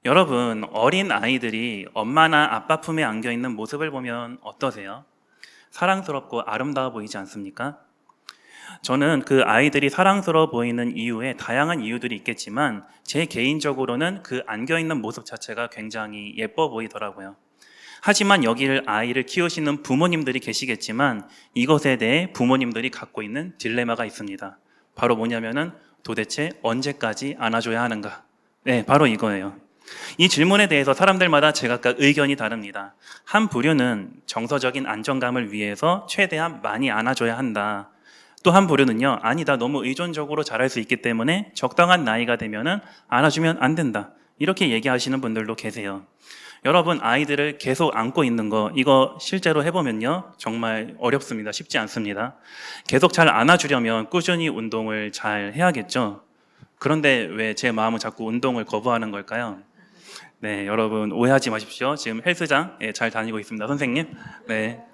여러분, 어린 아이들이 엄마나 아빠 품에 안겨 있는 모습을 보면 어떠세요? 사랑스럽고 아름다워 보이지 않습니까? 저는 그 아이들이 사랑스러워 보이는 이유에 다양한 이유들이 있겠지만 제 개인적으로는 그 안겨 있는 모습 자체가 굉장히 예뻐 보이더라고요. 하지만 여기를 아이를 키우시는 부모님들이 계시겠지만 이것에 대해 부모님들이 갖고 있는 딜레마가 있습니다. 바로 뭐냐면은 도대체 언제까지 안아줘야 하는가? 네, 바로 이거예요. 이 질문에 대해서 사람들마다 제각각 의견이 다릅니다. 한 부류는 정서적인 안정감을 위해서 최대한 많이 안아줘야 한다. 또 한 부류는요, 아니다, 너무 의존적으로 잘할 수 있기 때문에 적당한 나이가 되면은 안아주면 안 된다. 이렇게 얘기하시는 분들도 계세요. 여러분, 아이들을 계속 안고 있는 거, 이거 실제로 해보면요, 정말 어렵습니다. 쉽지 않습니다. 계속 잘 안아주려면 꾸준히 운동을 잘 해야겠죠. 그런데 왜 제 마음은 자꾸 운동을 거부하는 걸까요? 네, 여러분 오해하지 마십시오. 지금 헬스장 잘 다니고 있습니다, 선생님. 네.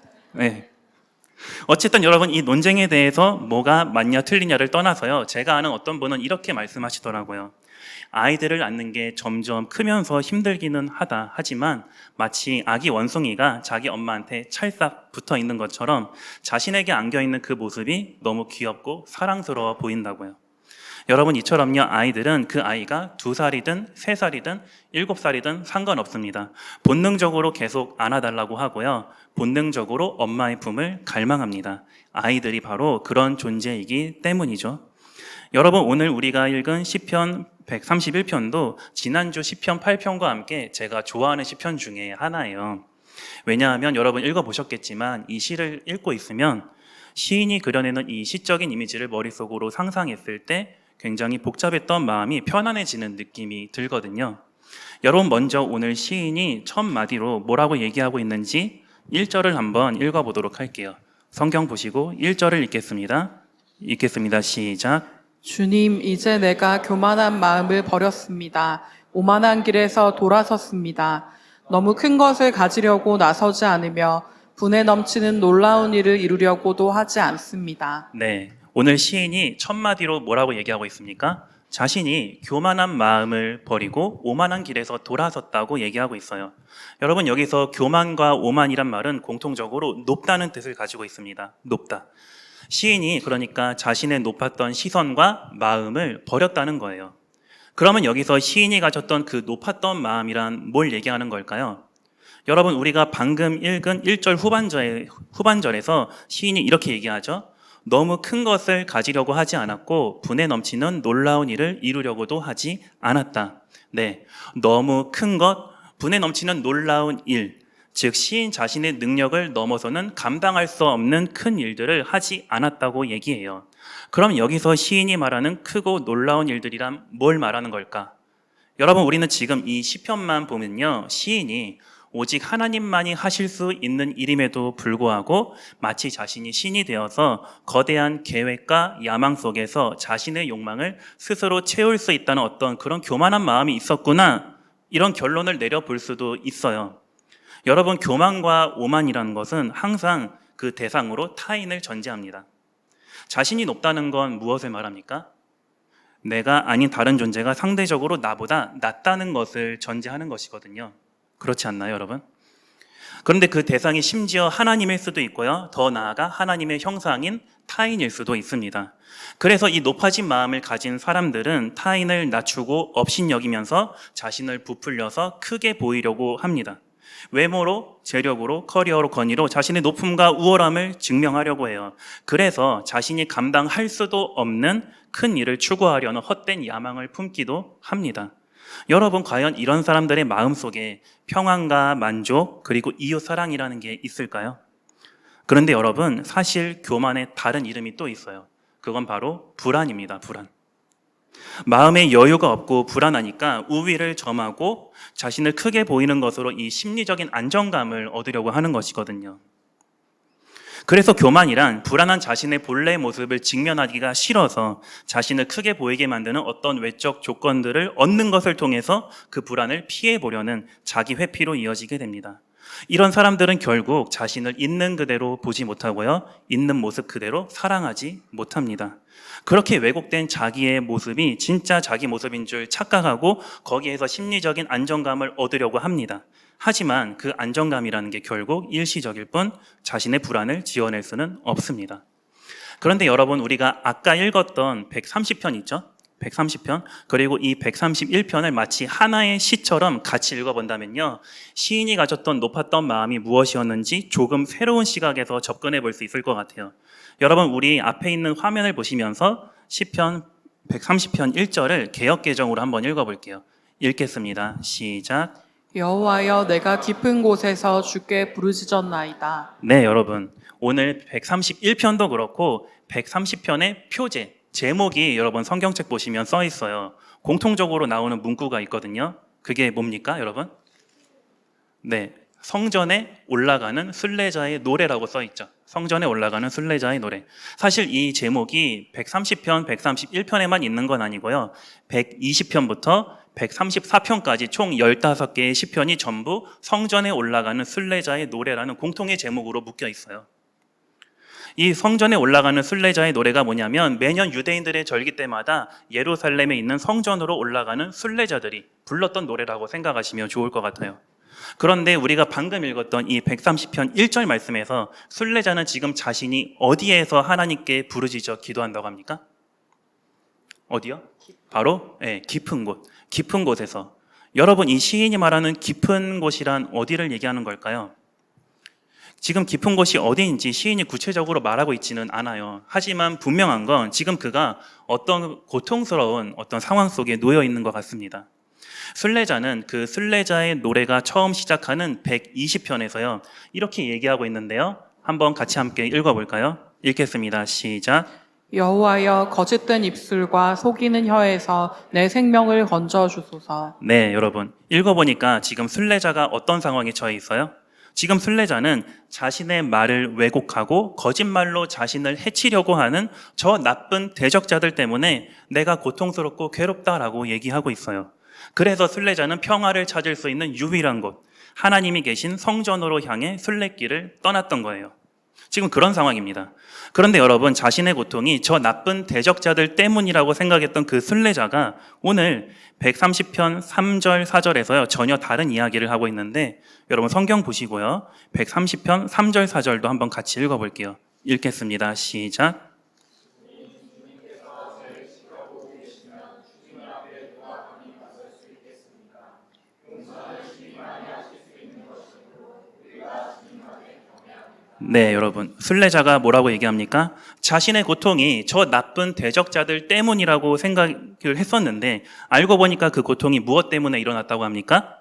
어쨌든 여러분, 이 논쟁에 대해서 뭐가 맞냐 틀리냐를 떠나서요, 제가 아는 어떤 분은 이렇게 말씀하시더라고요. 아이들을 낳는 게 점점 크면서 힘들기는 하다. 하지만 마치 아기 원숭이가 자기 엄마한테 찰싹 붙어 있는 것처럼 자신에게 안겨 있는 그 모습이 너무 귀엽고 사랑스러워 보인다고요. 여러분, 이처럼요, 아이들은 그 아이가 2살이든 3살이든 7살이든 상관없습니다. 본능적으로 계속 안아달라고 하고요, 본능적으로 엄마의 품을 갈망합니다. 아이들이 바로 그런 존재이기 때문이죠. 여러분, 오늘 우리가 읽은 시편 131편도 지난주 시편 8편과 함께 제가 좋아하는 시편 중에 하나예요. 왜냐하면 여러분 읽어보셨겠지만 이 시를 읽고 있으면 시인이 그려내는 이 시적인 이미지를 머릿속으로 상상했을 때 굉장히 복잡했던 마음이 편안해지는 느낌이 들거든요. 여러분, 먼저 오늘 시인이 첫 마디로 뭐라고 얘기하고 있는지 1절을 한번 읽어보도록 할게요. 성경 보시고 1절을 읽겠습니다. 시작. 주님, 이제 내가 교만한 마음을 버렸습니다. 오만한 길에서 돌아섰습니다. 너무 큰 것을 가지려고 나서지 않으며 분에 넘치는 놀라운 일을 이루려고도 하지 않습니다. 네, 오늘 시인이 첫 마디로 뭐라고 얘기하고 있습니까? 자신이 교만한 마음을 버리고 오만한 길에서 돌아섰다고 얘기하고 있어요. 여러분, 여기서 교만과 오만이란 말은 공통적으로 높다는 뜻을 가지고 있습니다. 높다. 시인이 그러니까 자신의 높았던 시선과 마음을 버렸다는 거예요. 그러면 여기서 시인이 가졌던 그 높았던 마음이란 뭘 얘기하는 걸까요? 여러분, 우리가 방금 읽은 1절 후반절에서 시인이 이렇게 얘기하죠. 너무 큰 것을 가지려고 하지 않았고 분에 넘치는 놀라운 일을 이루려고도 하지 않았다. 네, 너무 큰 것, 분에 넘치는 놀라운 일, 즉 시인 자신의 능력을 넘어서는 감당할 수 없는 큰 일들을 하지 않았다고 얘기해요. 그럼 여기서 시인이 말하는 크고 놀라운 일들이란 뭘 말하는 걸까? 여러분, 우리는 지금 이 시편만 보면요, 시인이 오직 하나님만이 하실 수 있는 일임에도 불구하고 마치 자신이 신이 되어서 거대한 계획과 야망 속에서 자신의 욕망을 스스로 채울 수 있다는 어떤 그런 교만한 마음이 있었구나, 이런 결론을 내려볼 수도 있어요. 여러분, 교만과 오만이라는 것은 항상 그 대상으로 타인을 전제합니다. 자신이 높다는 건 무엇을 말합니까? 내가 아닌 다른 존재가 상대적으로 나보다 낫다는 것을 전제하는 것이거든요. 그렇지 않나요, 여러분? 그런데 그 대상이 심지어 하나님일 수도 있고요, 더 나아가 하나님의 형상인 타인일 수도 있습니다. 그래서 이 높아진 마음을 가진 사람들은 타인을 낮추고 업신여기면서 자신을 부풀려서 크게 보이려고 합니다. 외모로, 재력으로, 커리어로, 권위로 자신의 높음과 우월함을 증명하려고 해요. 그래서 자신이 감당할 수도 없는 큰 일을 추구하려는 헛된 야망을 품기도 합니다. 여러분, 과연 이런 사람들의 마음속에 평안과 만족, 그리고 이웃사랑이라는 게 있을까요? 그런데 여러분, 사실 교만의 다른 이름이 또 있어요. 그건 바로 불안입니다. 불안. 마음에 여유가 없고 불안하니까 우위를 점하고 자신을 크게 보이는 것으로 이 심리적인 안정감을 얻으려고 하는 것이거든요. 그래서 교만이란 불안한 자신의 본래 모습을 직면하기가 싫어서 자신을 크게 보이게 만드는 어떤 외적 조건들을 얻는 것을 통해서 그 불안을 피해 보려는 자기 회피로 이어지게 됩니다. 이런 사람들은 결국 자신을 있는 그대로 보지 못하고요. 있는 모습 그대로 사랑하지 못합니다. 그렇게 왜곡된 자기의 모습이 진짜 자기 모습인 줄 착각하고 거기에서 심리적인 안정감을 얻으려고 합니다. 하지만 그 안정감이라는 게 결국 일시적일 뿐 자신의 불안을 지워낼 수는 없습니다. 그런데 여러분, 우리가 아까 읽었던 130편 있죠? 130편, 그리고 이 131편을 마치 하나의 시처럼 같이 읽어본다면요, 시인이 가졌던 높았던 마음이 무엇이었는지 조금 새로운 시각에서 접근해 볼 수 있을 것 같아요. 여러분, 우리 앞에 있는 화면을 보시면서 시편 130편 1절을 개역개정으로 한번 읽어볼게요. 읽겠습니다. 시작. 여호와여, 내가 깊은 곳에서 주께 부르짖었나이다. 네, 여러분, 오늘 131편도 그렇고 130편의 표제, 제목이 여러분 성경책 보시면 써 있어요. 공통적으로 나오는 문구가 있거든요. 그게 뭡니까, 여러분? 네, 성전에 올라가는 순례자의 노래라고 써 있죠. 성전에 올라가는 순례자의 노래. 사실 이 제목이 130편, 131편에만 있는 건 아니고요. 120편부터 134편까지 총 15개의 시편이 전부 성전에 올라가는 순례자의 노래라는 공통의 제목으로 묶여 있어요. 이 성전에 올라가는 순례자의 노래가 뭐냐면 매년 유대인들의 절기 때마다 예루살렘에 있는 성전으로 올라가는 순례자들이 불렀던 노래라고 생각하시면 좋을 것 같아요. 그런데 우리가 방금 읽었던 이 130편 1절 말씀에서 순례자는 지금 자신이 어디에서 하나님께 부르짖어 기도한다고 합니까? 어디요? 바로 깊은 곳, 깊은 곳에서. 여러분, 이 시인이 말하는 깊은 곳이란 어디를 얘기하는 걸까요? 지금 깊은 곳이 어디인지 시인이 구체적으로 말하고 있지는 않아요. 하지만 분명한 건 지금 그가 어떤 고통스러운 어떤 상황 속에 놓여 있는 것 같습니다. 순례자는 그 순례자의 노래가 처음 시작하는 120편에서요, 이렇게 얘기하고 있는데요. 한번 같이 함께 읽어볼까요? 읽겠습니다. 시작. 여호와여, 거짓된 입술과 속이는 혀에서 내 생명을 건져 주소서. 네, 여러분, 읽어보니까 지금 순례자가 어떤 상황에 처해 있어요? 지금 순례자는 자신의 말을 왜곡하고 거짓말로 자신을 해치려고 하는 저 나쁜 대적자들 때문에 내가 고통스럽고 괴롭다라고 얘기하고 있어요. 그래서 순례자는 평화를 찾을 수 있는 유일한 곳, 하나님이 계신 성전으로 향해 순례길을 떠났던 거예요. 지금 그런 상황입니다. 그런데 여러분, 자신의 고통이 저 나쁜 대적자들 때문이라고 생각했던 그 순례자가 오늘 130편 3절 4절에서요 전혀 다른 이야기를 하고 있는데, 여러분 성경 보시고요 130편 3절 4절도 한번 같이 읽어볼게요. 읽겠습니다. 시작. 네, 여러분, 순례자가 뭐라고 얘기합니까? 자신의 고통이 저 나쁜 대적자들 때문이라고 생각을 했었는데 알고 보니까 그 고통이 무엇 때문에 일어났다고 합니까?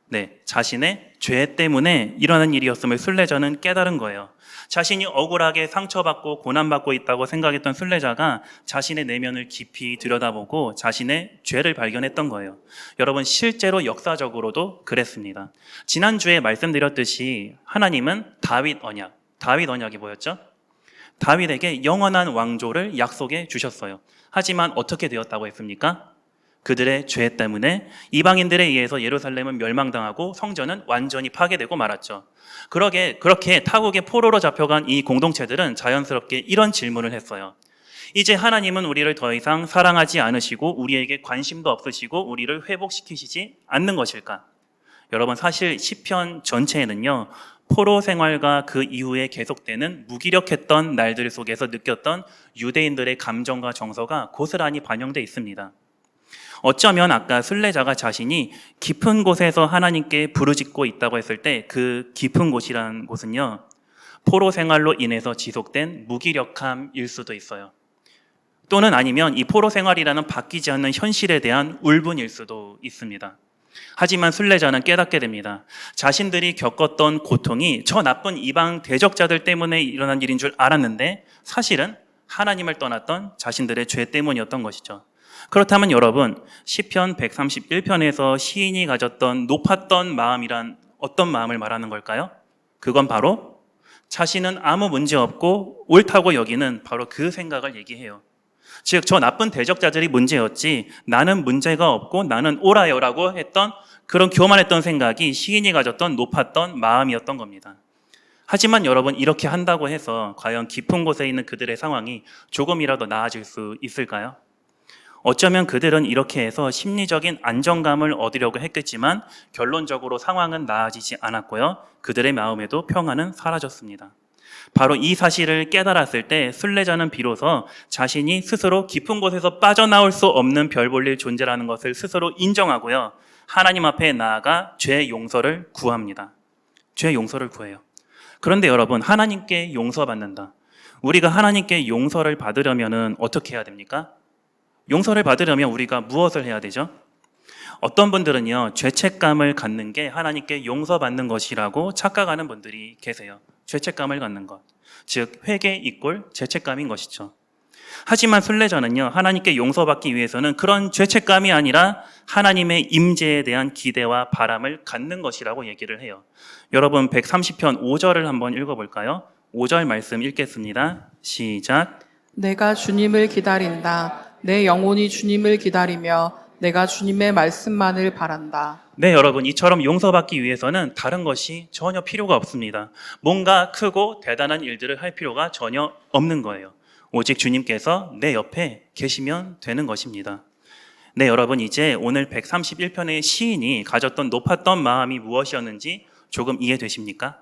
네, 자신의 죄 때문에 일어난 일이었음을 순례자는 깨달은 거예요. 자신이 억울하게 상처받고 고난받고 있다고 생각했던 순례자가 자신의 내면을 깊이 들여다보고 자신의 죄를 발견했던 거예요. 여러분, 실제로 역사적으로도 그랬습니다. 지난주에 말씀드렸듯이 하나님은 다윗 언약이 뭐였죠? 다윗에게 영원한 왕조를 약속해 주셨어요. 하지만 어떻게 되었다고 했습니까? 그들의 죄 때문에 이방인들에 의해서 예루살렘은 멸망당하고 성전은 완전히 파괴되고 말았죠. 그렇게 타국의 포로로 잡혀간 이 공동체들은 자연스럽게 이런 질문을 했어요. 이제 하나님은 우리를 더 이상 사랑하지 않으시고 우리에게 관심도 없으시고 우리를 회복시키시지 않는 것일까? 여러분, 사실 시편 전체에는요, 포로 생활과 그 이후에 계속되는 무기력했던 날들 속에서 느꼈던 유대인들의 감정과 정서가 고스란히 반영되어 있습니다. 어쩌면 아까 순례자가 자신이 깊은 곳에서 하나님께 부르짖고 있다고 했을 때 그 깊은 곳이라는 곳은요, 포로 생활로 인해서 지속된 무기력함일 수도 있어요. 또는 아니면 이 포로 생활이라는 바뀌지 않는 현실에 대한 울분일 수도 있습니다. 하지만 순례자는 깨닫게 됩니다. 자신들이 겪었던 고통이 저 나쁜 이방 대적자들 때문에 일어난 일인 줄 알았는데 사실은 하나님을 떠났던 자신들의 죄 때문이었던 것이죠. 그렇다면 여러분, 시편 131편에서 시인이 가졌던 높았던 마음이란 어떤 마음을 말하는 걸까요? 그건 바로 자신은 아무 문제 없고 옳다고 여기는 바로 그 생각을 얘기해요. 즉, 저 나쁜 대적자들이 문제였지 나는 문제가 없고 나는 옳아요라고 했던 그런 교만했던 생각이 시인이 가졌던 높았던 마음이었던 겁니다. 하지만 여러분, 이렇게 한다고 해서 과연 깊은 곳에 있는 그들의 상황이 조금이라도 나아질 수 있을까요? 어쩌면 그들은 이렇게 해서 심리적인 안정감을 얻으려고 했겠지만 결론적으로 상황은 나아지지 않았고요. 그들의 마음에도 평안은 사라졌습니다. 바로 이 사실을 깨달았을 때 순례자는 비로소 자신이 스스로 깊은 곳에서 빠져나올 수 없는 별 볼일 존재라는 것을 스스로 인정하고요. 하나님 앞에 나아가 죄 용서를 구합니다. 죄 용서를 구해요. 그런데 여러분, 하나님께 용서받는다. 우리가 하나님께 용서를 받으려면 어떻게 해야 됩니까? 용서를 받으려면 우리가 무엇을 해야 되죠? 어떤 분들은요, 죄책감을 갖는 게 하나님께 용서받는 것이라고 착각하는 분들이 계세요. 죄책감을 갖는 것. 즉, 회개 이꼴 죄책감인 것이죠. 하지만 순례자는요, 하나님께 용서받기 위해서는 그런 죄책감이 아니라 하나님의 임재에 대한 기대와 바람을 갖는 것이라고 얘기를 해요. 여러분, 130편 5절을 한번 읽어볼까요? 5절 말씀 읽겠습니다. 시작. 내가 주님을 기다린다. 내 영혼이 주님을 기다리며 내가 주님의 말씀만을 바란다. 네, 여러분, 이처럼 용서받기 위해서는 다른 것이 전혀 필요가 없습니다. 뭔가 크고 대단한 일들을 할 필요가 전혀 없는 거예요. 오직 주님께서 내 옆에 계시면 되는 것입니다. 네, 여러분, 이제 오늘 131편의 시인이 가졌던 높았던 마음이 무엇이었는지 조금 이해되십니까?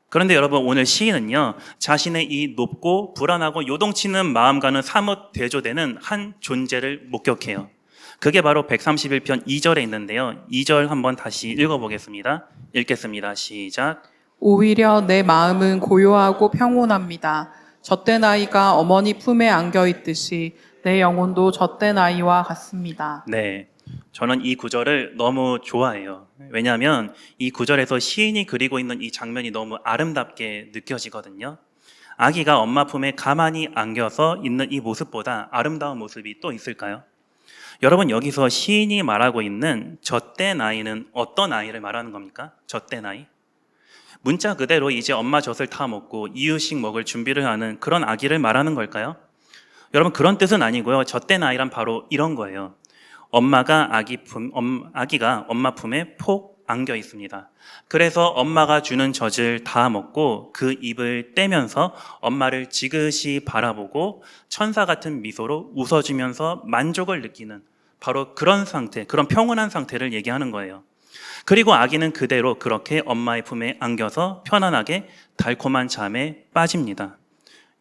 그런데 여러분, 오늘 시인은요, 자신의 이 높고 불안하고 요동치는 마음과는 사뭇 대조되는 한 존재를 목격해요. 그게 바로 131편 2절에 있는데요. 2절 한번 다시 읽어보겠습니다. 읽겠습니다. 시작. 오히려 내 마음은 고요하고 평온합니다. 젖된 아이가 어머니 품에 안겨 있듯이 내 영혼도 젖된 아이와 같습니다. 네, 저는 이 구절을 너무 좋아해요. 왜냐하면 이 구절에서 시인이 그리고 있는 이 장면이 너무 아름답게 느껴지거든요. 아기가 엄마 품에 가만히 안겨서 있는 이 모습보다 아름다운 모습이 또 있을까요? 여러분, 여기서 시인이 말하고 있는 젖된 아이는 어떤 아이를 말하는 겁니까? 젖된 아이? 문자 그대로 이제 엄마 젖을 타 먹고 이유식 먹을 준비를 하는 그런 아기를 말하는 걸까요? 여러분, 그런 뜻은 아니고요. 젖된 아이란 바로 이런 거예요. 아기가 엄마 품에 폭 안겨 있습니다. 그래서 엄마가 주는 젖을 다 먹고 그 입을 떼면서 엄마를 지그시 바라보고 천사 같은 미소로 웃어주면서 만족을 느끼는 바로 그런 상태, 그런 평온한 상태를 얘기하는 거예요. 그리고 아기는 그대로 그렇게 엄마의 품에 안겨서 편안하게 달콤한 잠에 빠집니다.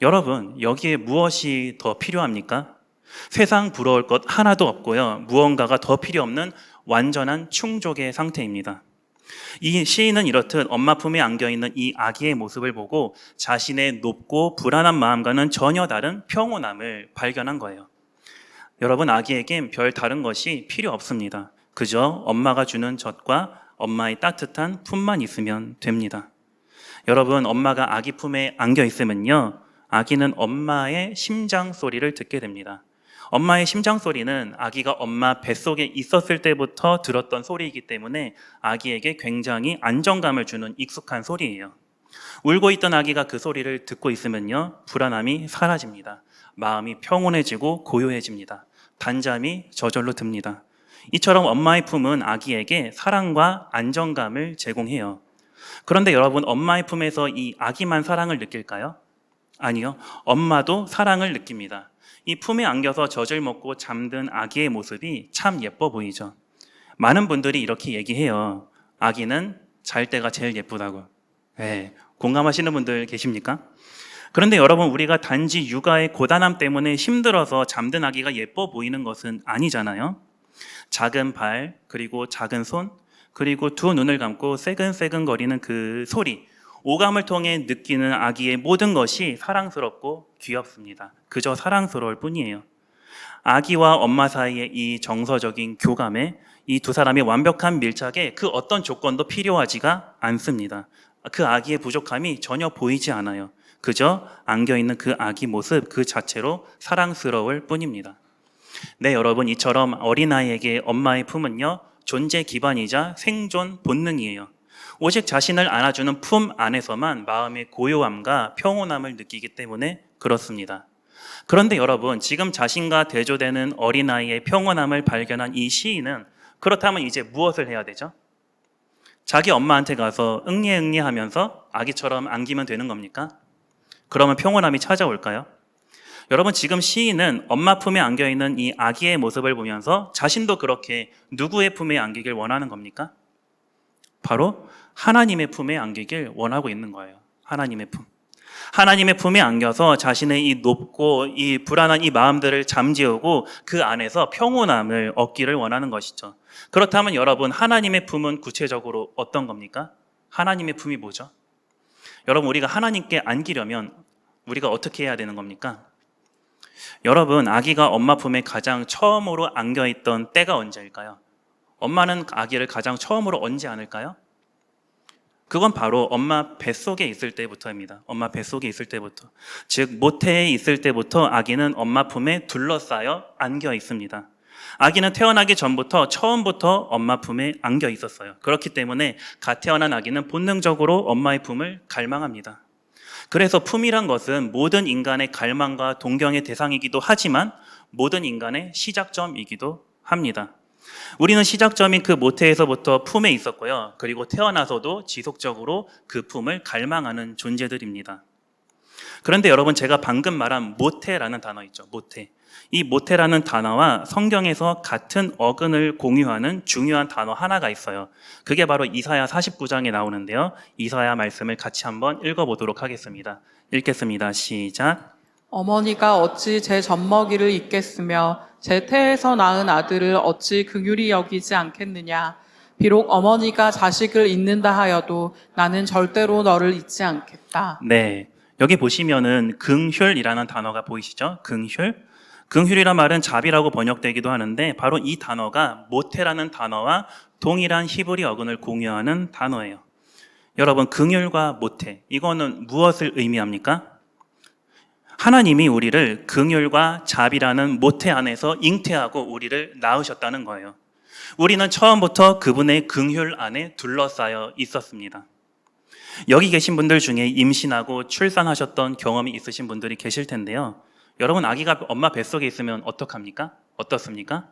여러분, 여기에 무엇이 더 필요합니까? 세상 부러울 것 하나도 없고요. 무언가가 더 필요 없는 완전한 충족의 상태입니다. 이 시인은 이렇듯 엄마 품에 안겨있는 이 아기의 모습을 보고 자신의 높고 불안한 마음과는 전혀 다른 평온함을 발견한 거예요. 여러분, 아기에겐 별 다른 것이 필요 없습니다. 그저 엄마가 주는 젖과 엄마의 따뜻한 품만 있으면 됩니다. 여러분, 엄마가 아기 품에 안겨 있으면요, 아기는 엄마의 심장 소리를 듣게 됩니다. 엄마의 심장 소리는 아기가 엄마 뱃속에 있었을 때부터 들었던 소리이기 때문에 아기에게 굉장히 안정감을 주는 익숙한 소리예요. 울고 있던 아기가 그 소리를 듣고 있으면요, 불안함이 사라집니다. 마음이 평온해지고 고요해집니다. 단잠이 저절로 듭니다. 이처럼 엄마의 품은 아기에게 사랑과 안정감을 제공해요. 그런데 여러분, 엄마의 품에서 이 아기만 사랑을 느낄까요? 아니요. 엄마도 사랑을 느낍니다. 이 품에 안겨서 젖을 먹고 잠든 아기의 모습이 참 예뻐 보이죠. 많은 분들이 이렇게 얘기해요. 아기는 잘 때가 제일 예쁘다고. 네, 공감하시는 분들 계십니까? 그런데 여러분, 우리가 단지 육아의 고단함 때문에 힘들어서 잠든 아기가 예뻐 보이는 것은 아니잖아요. 작은 발, 그리고 작은 손, 그리고 두 눈을 감고 새근새근 거리는 그 소리, 오감을 통해 느끼는 아기의 모든 것이 사랑스럽고 귀엽습니다. 그저 사랑스러울 뿐이에요. 아기와 엄마 사이의 이 정서적인 교감에 이 두 사람의 완벽한 밀착에 그 어떤 조건도 필요하지가 않습니다. 그 아기의 부족함이 전혀 보이지 않아요. 그저 안겨있는 그 아기 모습 그 자체로 사랑스러울 뿐입니다. 네, 여러분, 이처럼 어린아이에게 엄마의 품은요, 존재 기반이자 생존 본능이에요. 오직 자신을 안아주는 품 안에서만 마음의 고요함과 평온함을 느끼기 때문에 그렇습니다. 그런데 여러분, 지금 자신과 대조되는 어린아이의 평온함을 발견한 이 시인은 그렇다면 이제 무엇을 해야 되죠? 자기 엄마한테 가서 응리응리 하면서 아기처럼 안기면 되는 겁니까? 그러면 평온함이 찾아올까요? 여러분, 지금 시인은 엄마 품에 안겨있는 이 아기의 모습을 보면서 자신도 그렇게 누구의 품에 안기길 원하는 겁니까? 바로 하나님의 품에 안기길 원하고 있는 거예요. 하나님의 품. 하나님의 품에 안겨서 자신의 이 높고 이 불안한 이 마음들을 잠재우고 그 안에서 평온함을 얻기를 원하는 것이죠. 그렇다면 여러분, 하나님의 품은 구체적으로 어떤 겁니까? 하나님의 품이 뭐죠? 여러분, 우리가 하나님께 안기려면 우리가 어떻게 해야 되는 겁니까? 여러분, 아기가 엄마 품에 가장 처음으로 안겨있던 때가 언제일까요? 엄마는 아기를 가장 처음으로 언제 안을까요? 그건 바로 엄마 뱃속에 있을 때부터입니다. 엄마 뱃속에 있을 때부터. 즉, 모태에 있을 때부터 아기는 엄마 품에 둘러싸여 안겨 있습니다. 아기는 태어나기 전부터 처음부터 엄마 품에 안겨 있었어요. 그렇기 때문에 갓 태어난 아기는 본능적으로 엄마의 품을 갈망합니다. 그래서 품이란 것은 모든 인간의 갈망과 동경의 대상이기도 하지만 모든 인간의 시작점이기도 합니다. 우리는 시작점인 그 모태에서부터 품에 있었고요. 그리고 태어나서도 지속적으로 그 품을 갈망하는 존재들입니다. 그런데 여러분, 제가 방금 말한 모태라는 단어 있죠. 모태. 이 모태라는 단어와 성경에서 같은 어근을 공유하는 중요한 단어 하나가 있어요. 그게 바로 이사야 49장에 나오는데요. 이사야 말씀을 같이 한번 읽어보도록 하겠습니다. 읽겠습니다. 시작. 어머니가 어찌 제 젖먹이를 잊겠으며 제 태에서 낳은 아들을 어찌 긍휼히 여기지 않겠느냐. 비록 어머니가 자식을 잊는다 하여도 나는 절대로 너를 잊지 않겠다. 네, 여기 보시면은 긍휼이라는 단어가 보이시죠? 긍휼. 긍휼이란 말은 자비라고 번역되기도 하는데 바로 이 단어가 모태라는 단어와 동일한 히브리 어근을 공유하는 단어예요. 여러분, 긍휼과 모태, 이거는 무엇을 의미합니까? 하나님이 우리를 긍휼과 자비라는 모태 안에서 잉태하고 우리를 낳으셨다는 거예요. 우리는 처음부터 그분의 긍휼 안에 둘러싸여 있었습니다. 여기 계신 분들 중에 임신하고 출산하셨던 경험이 있으신 분들이 계실 텐데요. 여러분, 아기가 엄마 뱃속에 있으면 어떡합니까? 어떻습니까?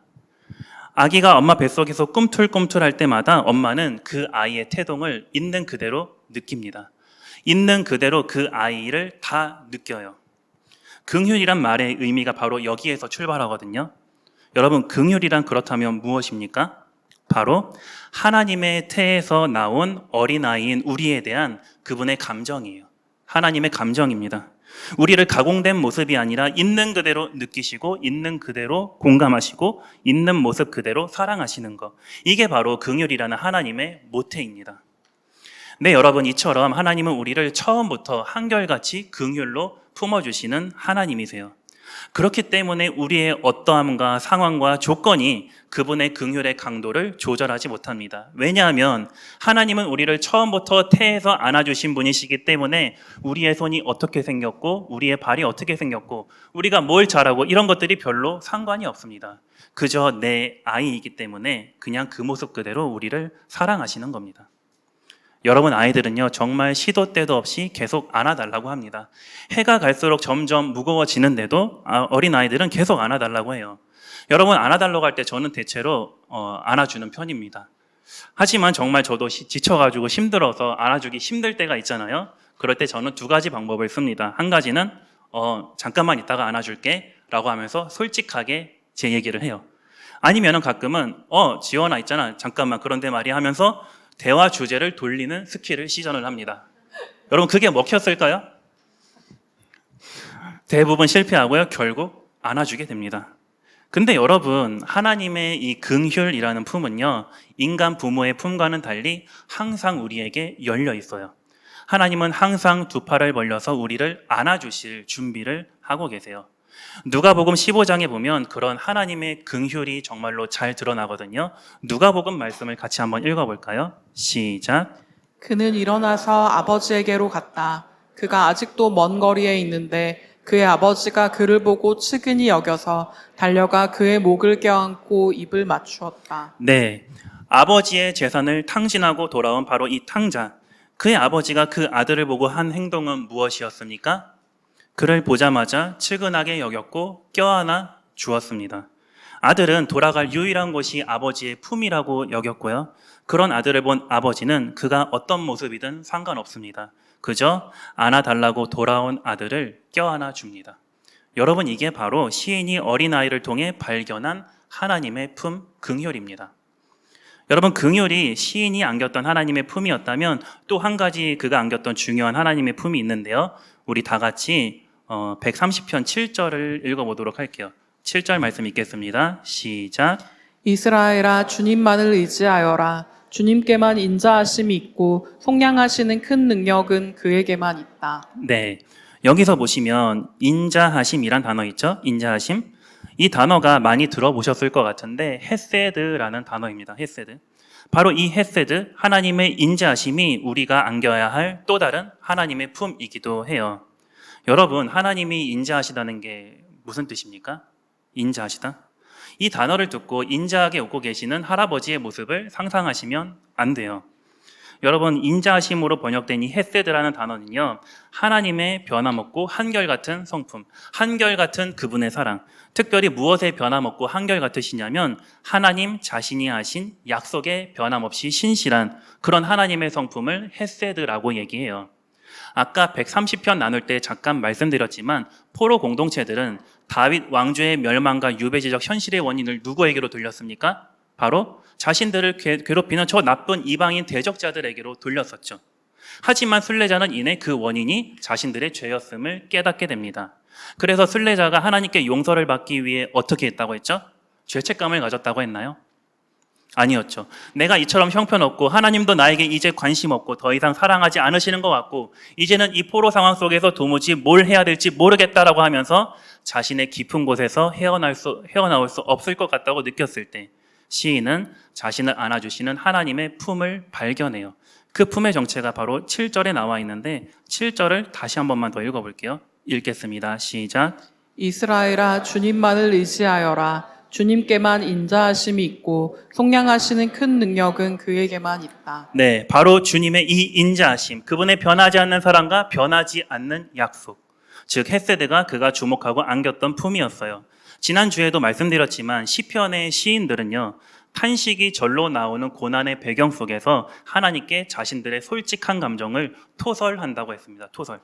아기가 엄마 뱃속에서 꿈틀꿈틀할 때마다 엄마는 그 아이의 태동을 있는 그대로 느낍니다. 있는 그대로 그 아이를 다 느껴요. 긍휼이란 말의 의미가 바로 여기에서 출발하거든요. 여러분, 긍휼이란 그렇다면 무엇입니까? 바로 하나님의 태에서 나온 어린아이인 우리에 대한 그분의 감정이에요. 하나님의 감정입니다. 우리를 가공된 모습이 아니라 있는 그대로 느끼시고 있는 그대로 공감하시고 있는 모습 그대로 사랑하시는 것. 이게 바로 긍휼이라는 하나님의 모태입니다. 네, 여러분, 이처럼 하나님은 우리를 처음부터 한결같이 긍휼로 품어주시는 하나님이세요. 그렇기 때문에 우리의 어떠함과 상황과 조건이 그분의 긍휼의 강도를 조절하지 못합니다. 왜냐하면 하나님은 우리를 처음부터 태에서 안아주신 분이시기 때문에 우리의 손이 어떻게 생겼고 우리의 발이 어떻게 생겼고 우리가 뭘 잘하고 이런 것들이 별로 상관이 없습니다. 그저 내 아이이기 때문에 그냥 그 모습 그대로 우리를 사랑하시는 겁니다. 여러분, 아이들은요, 정말 시도 때도 없이 계속 안아달라고 합니다. 해가 갈수록 점점 무거워지는데도 어린 아이들은 계속 안아달라고 해요. 여러분, 안아달라고 할 때 저는 대체로 안아주는 편입니다. 하지만 정말 저도 지쳐가지고 힘들어서 안아주기 힘들 때가 있잖아요. 그럴 때 저는 두 가지 방법을 씁니다. 한 가지는 잠깐만 있다가 안아줄게 라고 하면서 솔직하게 제 얘기를 해요. 아니면은 가끔은 지원아 있잖아, 잠깐만, 그런데 말이야 하면서 대화 주제를 돌리는 스킬을 시전을 합니다. 여러분, 그게 먹혔을까요? 대부분 실패하고요. 결국 안아주게 됩니다. 근데 여러분, 하나님의 이 긍휼이라는 품은요, 인간 부모의 품과는 달리 항상 우리에게 열려 있어요. 하나님은 항상 두 팔을 벌려서 우리를 안아주실 준비를 하고 계세요. 누가복음 15장에 보면 그런 하나님의 긍휼이 정말로 잘 드러나거든요. 누가복음 말씀을 같이 한번 읽어볼까요? 시작. 그는 일어나서 아버지에게로 갔다. 그가 아직도 먼 거리에 있는데 그의 아버지가 그를 보고 측은히 여겨서 달려가 그의 목을 껴안고 입을 맞추었다. 네, 아버지의 재산을 탕진하고 돌아온 바로 이 탕자. 그의 아버지가 그 아들을 보고 한 행동은 무엇이었습니까? 그를 보자마자 측은하게 여겼고 껴안아 주었습니다. 아들은 돌아갈 유일한 곳이 아버지의 품이라고 여겼고요. 그런 아들을 본 아버지는 그가 어떤 모습이든 상관없습니다. 그저 안아달라고 돌아온 아들을 껴안아 줍니다. 여러분, 이게 바로 시인이 어린아이를 통해 발견한 하나님의 품 긍휼입니다. 여러분, 긍휼이 시인이 안겼던 하나님의 품이었다면 또 한 가지 그가 안겼던 중요한 하나님의 품이 있는데요. 우리 다 같이 130편 7절을 읽어보도록 할게요. 7절 말씀 읽겠습니다. 시작. 이스라엘아 주님만을 의지하여라. 주님께만 인자하심이 있고 속량하시는 큰 능력은 그에게만 있다. 네, 여기서 보시면 인자하심이란 단어 있죠? 인자하심. 이 단어가 많이 들어보셨을 것 같은데 헤세드라는 단어입니다. 헤세드. 바로 이 헤세드, 하나님의 인자하심이 우리가 안겨야 할 또 다른 하나님의 품이기도 해요. 여러분, 하나님이 인자하시다는 게 무슨 뜻입니까? 인자하시다? 이 단어를 듣고 인자하게 웃고 계시는 할아버지의 모습을 상상하시면 안 돼요. 여러분, 인자하심으로 번역된 이 헤세드라는 단어는요, 하나님의 변함없고 한결같은 성품, 한결같은 그분의 사랑, 특별히 무엇에 변함없고 한결같으시냐면 하나님 자신이 하신 약속에 변함없이 신실한 그런 하나님의 성품을 헤세드라고 얘기해요. 아까 130편 나눌 때 잠깐 말씀드렸지만 포로 공동체들은 다윗 왕조의 멸망과 유배지적 현실의 원인을 누구에게로 돌렸습니까? 바로 자신들을 괴롭히는 저 나쁜 이방인 대적자들에게로 돌렸었죠. 하지만 순례자는 이내 그 원인이 자신들의 죄였음을 깨닫게 됩니다. 그래서 순례자가 하나님께 용서를 받기 위해 어떻게 했다고 했죠? 죄책감을 가졌다고 했나요? 아니었죠. 내가 이처럼 형편없고 하나님도 나에게 이제 관심 없고 더 이상 사랑하지 않으시는 것 같고 이제는 이 포로 상황 속에서 도무지 뭘 해야 될지 모르겠다라고 하면서 자신의 깊은 곳에서 헤어나올 수 없을 것 같다고 느꼈을 때 시인은 자신을 안아주시는 하나님의 품을 발견해요. 그 품의 정체가 바로 7절에 나와 있는데 7절을 다시 한 번만 더 읽어볼게요. 읽겠습니다. 시작. 이스라엘아 주님만을 의지하여라. 주님께만 인자하심이 있고 속량하시는 큰 능력은 그에게만 있다. 네, 바로 주님의 이 인자하심, 그분의 변하지 않는 사랑과 변하지 않는 약속, 즉 헤세드가 그가 주목하고 안겼던 품이었어요. 지난주에도 말씀드렸지만 시편의 시인들은요, 탄식이 절로 나오는 고난의 배경 속에서 하나님께 자신들의 솔직한 감정을 토설한다고 했습니다. 토설.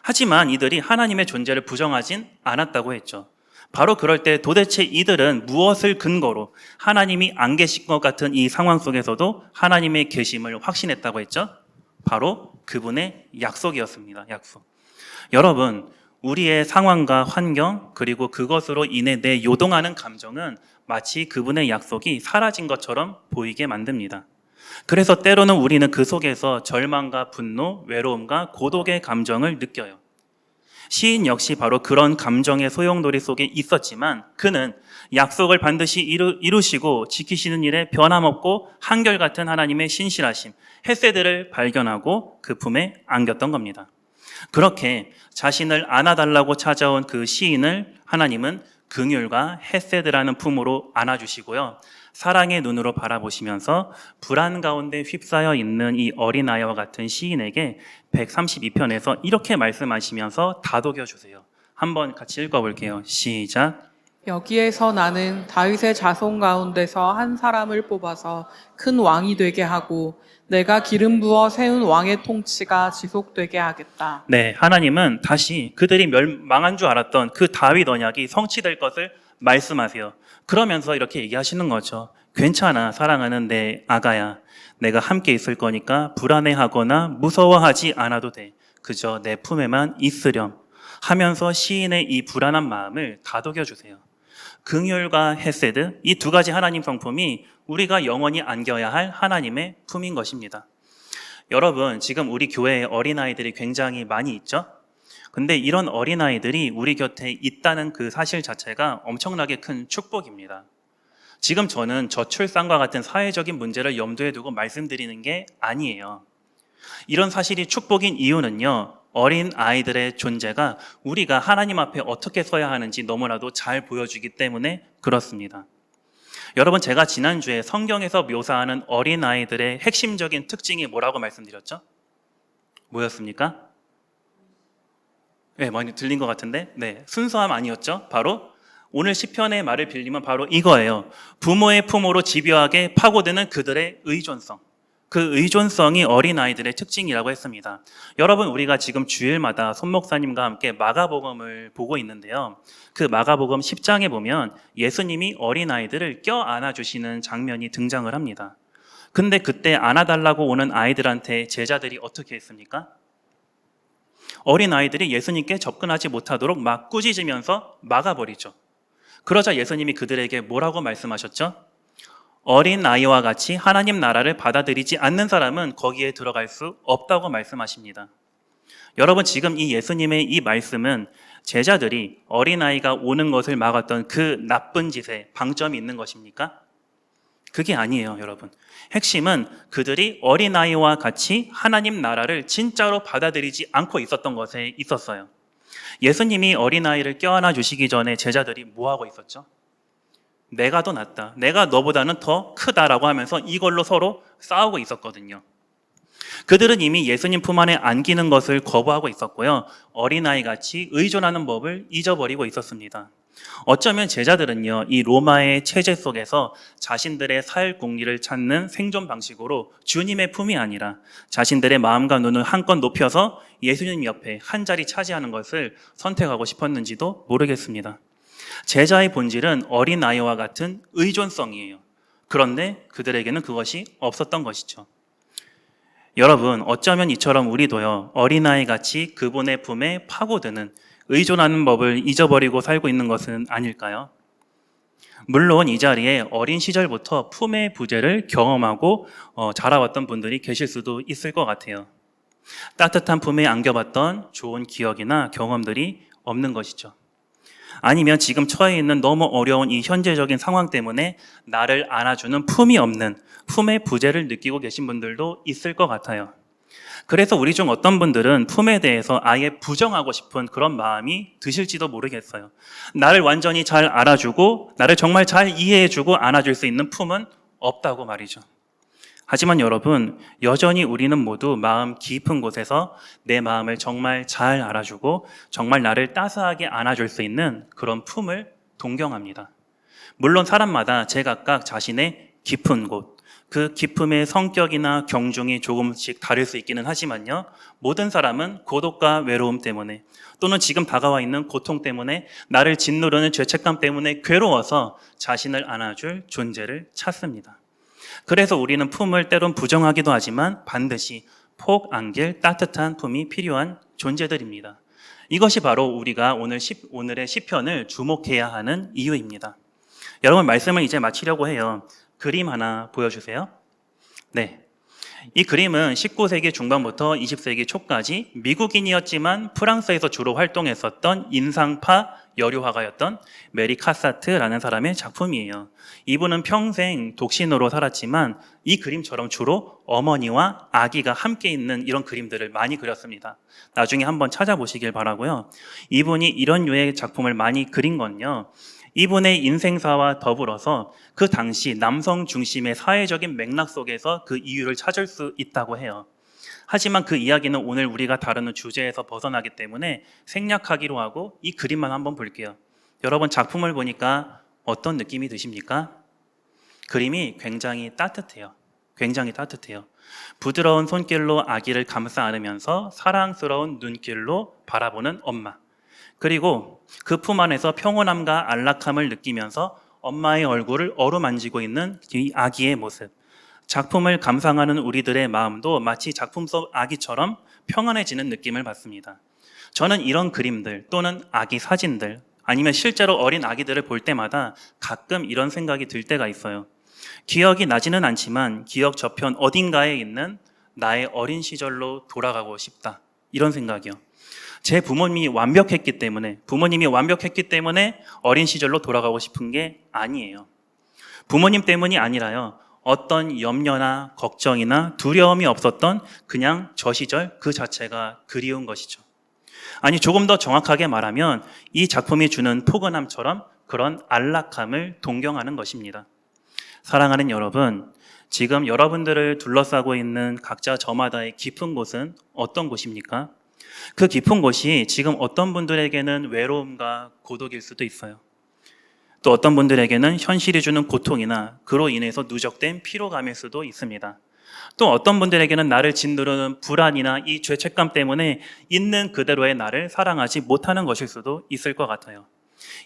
하지만 이들이 하나님의 존재를 부정하진 않았다고 했죠. 바로 그럴 때 도대체 이들은 무엇을 근거로 하나님이 안 계신 것 같은 이 상황 속에서도 하나님의 계심을 확신했다고 했죠? 바로 그분의 약속이었습니다. 약속. 여러분, 우리의 상황과 환경 그리고 그것으로 인해 내 요동하는 감정은 마치 그분의 약속이 사라진 것처럼 보이게 만듭니다. 그래서 때로는 우리는 그 속에서 절망과 분노, 외로움과 고독의 감정을 느껴요. 시인 역시 바로 그런 감정의 소용돌이 속에 있었지만 그는 약속을 반드시 이루시고 지키시는 일에 변함없고 한결같은 하나님의 신실하심, 헤세드를 발견하고 그 품에 안겼던 겁니다. 그렇게 자신을 안아달라고 찾아온 그 시인을 하나님은 긍휼과 헤세드라는 품으로 안아주시고요. 사랑의 눈으로 바라보시면서 불안 가운데 휩싸여 있는 이 어린아이와 같은 시인에게 132편에서 이렇게 말씀하시면서 다독여 주세요. 한번 같이 읽어볼게요. 시작. 여기에서 나는 다윗의 자손 가운데서 한 사람을 뽑아서 큰 왕이 되게 하고 내가 기름 부어 세운 왕의 통치가 지속되게 하겠다. 네, 하나님은 다시 그들이 멸망한 줄 알았던 그 다윗 언약이 성취될 것을 말씀하세요. 그러면서 이렇게 얘기하시는 거죠. 괜찮아, 사랑하는 내 아가야. 내가 함께 있을 거니까 불안해하거나 무서워하지 않아도 돼. 그저 내 품에만 있으렴 하면서 시인의 이 불안한 마음을 다독여 주세요. 긍휼과 헤세드, 이 두 가지 하나님 성품이 우리가 영원히 안겨야 할 하나님의 품인 것입니다. 여러분, 지금 우리 교회에 어린아이들이 굉장히 많이 있죠? 근데 이런 어린아이들이 우리 곁에 있다는 그 사실 자체가 엄청나게 큰 축복입니다. 지금 저는 저출산과 같은 사회적인 문제를 염두에 두고 말씀드리는 게 아니에요. 이런 사실이 축복인 이유는요, 어린 아이들의 존재가 우리가 하나님 앞에 어떻게 서야 하는지 너무나도 잘 보여주기 때문에 그렇습니다. 여러분, 제가 지난주에 성경에서 묘사하는 어린 아이들의 핵심적인 특징이 뭐라고 말씀드렸죠? 뭐였습니까? 네, 많이 들린 것 같은데, 네, 순수함 아니었죠? 바로 오늘 시편의 말을 빌리면 바로 이거예요. 부모의 품으로 집요하게 파고드는 그들의 의존성. 그 의존성이 어린아이들의 특징이라고 했습니다. 여러분, 우리가 지금 주일마다 손 목사님과 함께 마가복음을 보고 있는데요. 그 마가복음 10장에 보면 예수님이 어린아이들을 껴안아 주시는 장면이 등장을 합니다. 근데 그때 안아달라고 오는 아이들한테 제자들이 어떻게 했습니까? 어린아이들이 예수님께 접근하지 못하도록 막 꾸짖으면서 막아버리죠. 그러자 예수님이 그들에게 뭐라고 말씀하셨죠? 어린 아이와 같이 하나님 나라를 받아들이지 않는 사람은 거기에 들어갈 수 없다고 말씀하십니다. 여러분, 지금 이 예수님의 이 말씀은 제자들이 어린아이가 오는 것을 막았던 그 나쁜 짓에 방점이 있는 것입니까? 그게 아니에요, 여러분. 핵심은 그들이 어린아이와 같이 하나님 나라를 진짜로 받아들이지 않고 있었던 것에 있었어요. 예수님이 어린아이를 껴안아 주시기 전에 제자들이 뭐 하고 있었죠? 내가 더 낫다, 내가 너보다는 더 크다라고 하면서 이걸로 서로 싸우고 있었거든요. 그들은 이미 예수님 품 안에 안기는 것을 거부하고 있었고요. 어린아이같이 의존하는 법을 잊어버리고 있었습니다. 어쩌면 제자들은요, 이 로마의 체제 속에서 자신들의 살 공리를 찾는 생존 방식으로 주님의 품이 아니라 자신들의 마음과 눈을 한껏 높여서 예수님 옆에 한 자리 차지하는 것을 선택하고 싶었는지도 모르겠습니다. 제자의 본질은 어린아이와 같은 의존성이에요. 그런데 그들에게는 그것이 없었던 것이죠. 여러분, 어쩌면 이처럼 우리도요, 어린아이같이 그분의 품에 파고드는 의존하는 법을 잊어버리고 살고 있는 것은 아닐까요? 물론 이 자리에 어린 시절부터 품의 부재를 경험하고 자라왔던 분들이 계실 수도 있을 것 같아요. 따뜻한 품에 안겨봤던 좋은 기억이나 경험들이 없는 것이죠. 아니면 지금 처해 있는 너무 어려운 이 현재적인 상황 때문에 나를 안아주는 품이 없는 품의 부재를 느끼고 계신 분들도 있을 것 같아요. 그래서 우리 중 어떤 분들은 품에 대해서 아예 부정하고 싶은 그런 마음이 드실지도 모르겠어요. 나를 완전히 잘 알아주고 나를 정말 잘 이해해주고 안아줄 수 있는 품은 없다고 말이죠. 하지만 여러분, 여전히 우리는 모두 마음 깊은 곳에서 내 마음을 정말 잘 알아주고 정말 나를 따스하게 안아줄 수 있는 그런 품을 동경합니다. 물론 사람마다 제각각 자신의 깊은 곳, 그 깊음의 성격이나 경중이 조금씩 다를 수 있기는 하지만요, 모든 사람은 고독과 외로움 때문에 또는 지금 다가와 있는 고통 때문에 나를 짓누르는 죄책감 때문에 괴로워서 자신을 안아줄 존재를 찾습니다. 그래서 우리는 품을 때론 부정하기도 하지만 반드시 폭 안길 따뜻한 품이 필요한 존재들입니다. 이것이 바로 우리가 오늘의 시편을 주목해야 하는 이유입니다. 여러분, 말씀을 이제 마치려고 해요. 그림 하나 보여주세요. 네. 이 그림은 19세기 중반부터 20세기 초까지 미국인이었지만 프랑스에서 주로 활동했었던 인상파 여류화가였던 메리 카사트라는 사람의 작품이에요. 이분은 평생 독신으로 살았지만 이 그림처럼 주로 어머니와 아기가 함께 있는 이런 그림들을 많이 그렸습니다. 나중에 한번 찾아보시길 바라고요. 이분이 이런 류의 작품을 많이 그린 건요, 이분의 인생사와 더불어서 그 당시 남성 중심의 사회적인 맥락 속에서 그 이유를 찾을 수 있다고 해요. 하지만 그 이야기는 오늘 우리가 다루는 주제에서 벗어나기 때문에 생략하기로 하고 이 그림만 한번 볼게요. 여러분, 작품을 보니까 어떤 느낌이 드십니까? 그림이 굉장히 따뜻해요. 굉장히 따뜻해요. 부드러운 손길로 아기를 감싸 안으면서 사랑스러운 눈길로 바라보는 엄마. 그리고 그 품 안에서 평온함과 안락함을 느끼면서 엄마의 얼굴을 어루만지고 있는 이 아기의 모습. 작품을 감상하는 우리들의 마음도 마치 작품 속 아기처럼 평안해지는 느낌을 받습니다. 저는 이런 그림들 또는 아기 사진들 아니면 실제로 어린 아기들을 볼 때마다 가끔 이런 생각이 들 때가 있어요. 기억이 나지는 않지만 기억 저편 어딘가에 있는 나의 어린 시절로 돌아가고 싶다. 이런 생각이요. 제 부모님이 완벽했기 때문에 어린 시절로 돌아가고 싶은 게 아니에요. 부모님 때문이 아니라요, 어떤 염려나 걱정이나 두려움이 없었던 그냥 저 시절 그 자체가 그리운 것이죠. 아니, 조금 더 정확하게 말하면 이 작품이 주는 포근함처럼 그런 안락함을 동경하는 것입니다. 사랑하는 여러분, 지금 여러분들을 둘러싸고 있는 각자 저마다의 깊은 곳은 어떤 곳입니까? 그 깊은 곳이 지금 어떤 분들에게는 외로움과 고독일 수도 있어요. 또 어떤 분들에게는 현실이 주는 고통이나 그로 인해서 누적된 피로감일 수도 있습니다. 또 어떤 분들에게는 나를 짓누르는 불안이나 이 죄책감 때문에 있는 그대로의 나를 사랑하지 못하는 것일 수도 있을 것 같아요.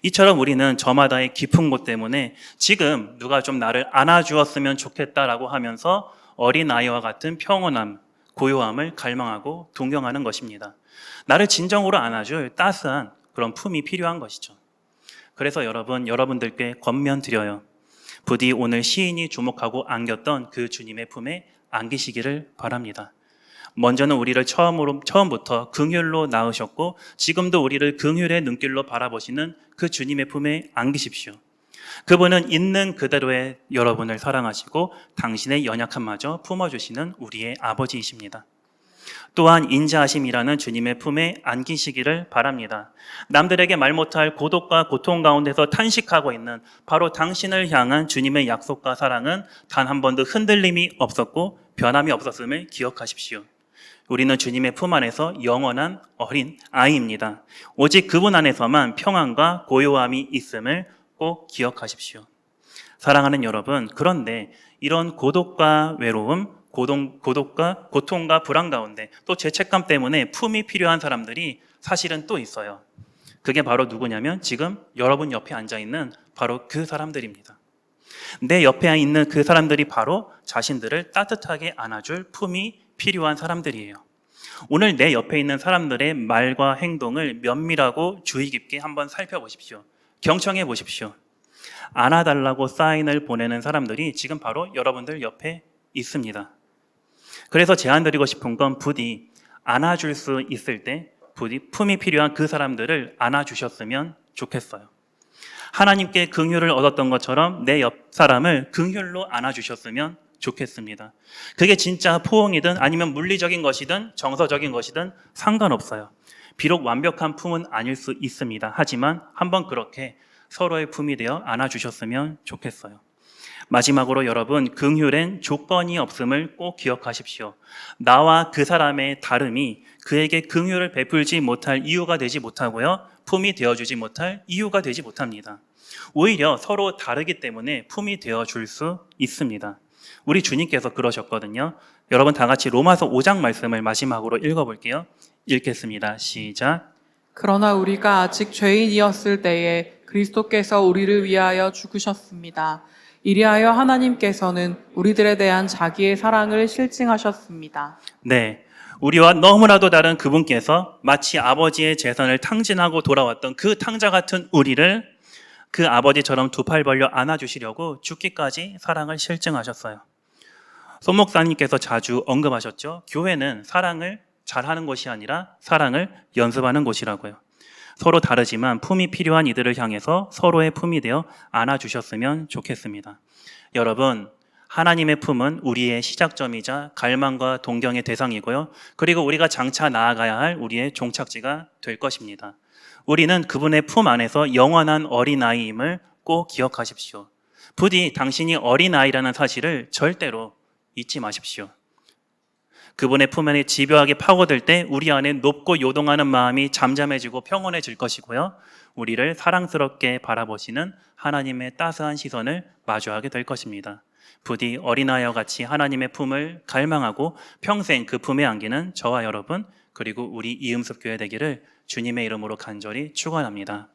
이처럼 우리는 저마다의 깊은 곳 때문에 지금 누가 좀 나를 안아주었으면 좋겠다라고 하면서 어린아이와 같은 평온함, 고요함을 갈망하고 동경하는 것입니다. 나를 진정으로 안아줄 따스한 그런 품이 필요한 것이죠. 그래서 여러분들께 권면드려요. 부디 오늘 시인이 주목하고 안겼던 그 주님의 품에 안기시기를 바랍니다. 먼저는 우리를 처음부터 긍휼로 낳으셨고 지금도 우리를 긍휼의 눈길로 바라보시는 그 주님의 품에 안기십시오. 그분은 있는 그대로의 여러분을 사랑하시고 당신의 연약함마저 품어주시는 우리의 아버지이십니다. 또한 인자하심이라는 주님의 품에 안기시기를 바랍니다. 남들에게 말 못할 고독과 고통 가운데서 탄식하고 있는 바로 당신을 향한 주님의 약속과 사랑은 단 한 번도 흔들림이 없었고 변함이 없었음을 기억하십시오. 우리는 주님의 품 안에서 영원한 어린 아이입니다. 오직 그분 안에서만 평안과 고요함이 있음을 꼭 기억하십시오. 사랑하는 여러분, 그런데 이런 고독과 외로움, 고독과 고통과 불안 가운데 또 죄책감 때문에 품이 필요한 사람들이 사실은 또 있어요. 그게 바로 누구냐면 지금 여러분 옆에 앉아있는 바로 그 사람들입니다. 내 옆에 있는 그 사람들이 바로 자신들을 따뜻하게 안아줄 품이 필요한 사람들이에요. 오늘 내 옆에 있는 사람들의 말과 행동을 면밀하고 주의 깊게 한번 살펴보십시오. 경청해 보십시오. 안아달라고 사인을 보내는 사람들이 지금 바로 여러분들 옆에 있습니다. 그래서 제안드리고 싶은 건 부디 안아줄 수 있을 때 부디 품이 필요한 그 사람들을 안아주셨으면 좋겠어요. 하나님께 긍휼을 얻었던 것처럼 내 옆 사람을 긍휼로 안아주셨으면 좋겠습니다. 그게 진짜 포옹이든 아니면 물리적인 것이든 정서적인 것이든 상관없어요. 비록 완벽한 품은 아닐 수 있습니다. 하지만 한번 그렇게 서로의 품이 되어 안아주셨으면 좋겠어요. 마지막으로 여러분, 긍휼엔 조건이 없음을 꼭 기억하십시오. 나와 그 사람의 다름이 그에게 긍휼을 베풀지 못할 이유가 되지 못하고요. 품이 되어주지 못할 이유가 되지 못합니다. 오히려 서로 다르기 때문에 품이 되어줄 수 있습니다. 우리 주님께서 그러셨거든요. 여러분 다 같이 로마서 5장 말씀을 마지막으로 읽어볼게요. 읽겠습니다. 시작. 그러나 우리가 아직 죄인이었을 때에 그리스도께서 우리를 위하여 죽으셨습니다. 이리하여 하나님께서는 우리들에 대한 자기의 사랑을 실증하셨습니다. 네, 우리와 너무나도 다른 그분께서 마치 아버지의 재산을 탕진하고 돌아왔던 그 탕자 같은 우리를 그 아버지처럼 두 팔 벌려 안아주시려고 죽기까지 사랑을 실증하셨어요. 손 목사님께서 자주 언급하셨죠. 교회는 사랑을 잘하는 곳이 아니라 사랑을 연습하는 곳이라고요. 서로 다르지만 품이 필요한 이들을 향해서 서로의 품이 되어 안아주셨으면 좋겠습니다. 여러분, 하나님의 품은 우리의 시작점이자 갈망과 동경의 대상이고요. 그리고 우리가 장차 나아가야 할 우리의 종착지가 될 것입니다. 우리는 그분의 품 안에서 영원한 어린아이임을 꼭 기억하십시오. 부디 당신이 어린아이라는 사실을 절대로 잊지 마십시오. 그분의 품 안에 집요하게 파고들 때 우리 안에 높고 요동하는 마음이 잠잠해지고 평온해질 것이고요. 우리를 사랑스럽게 바라보시는 하나님의 따스한 시선을 마주하게 될 것입니다. 부디 어린아이와 같이 하나님의 품을 갈망하고 평생 그 품에 안기는 저와 여러분 그리고 우리 이음습 교회 되기를 주님의 이름으로 간절히 축원합니다.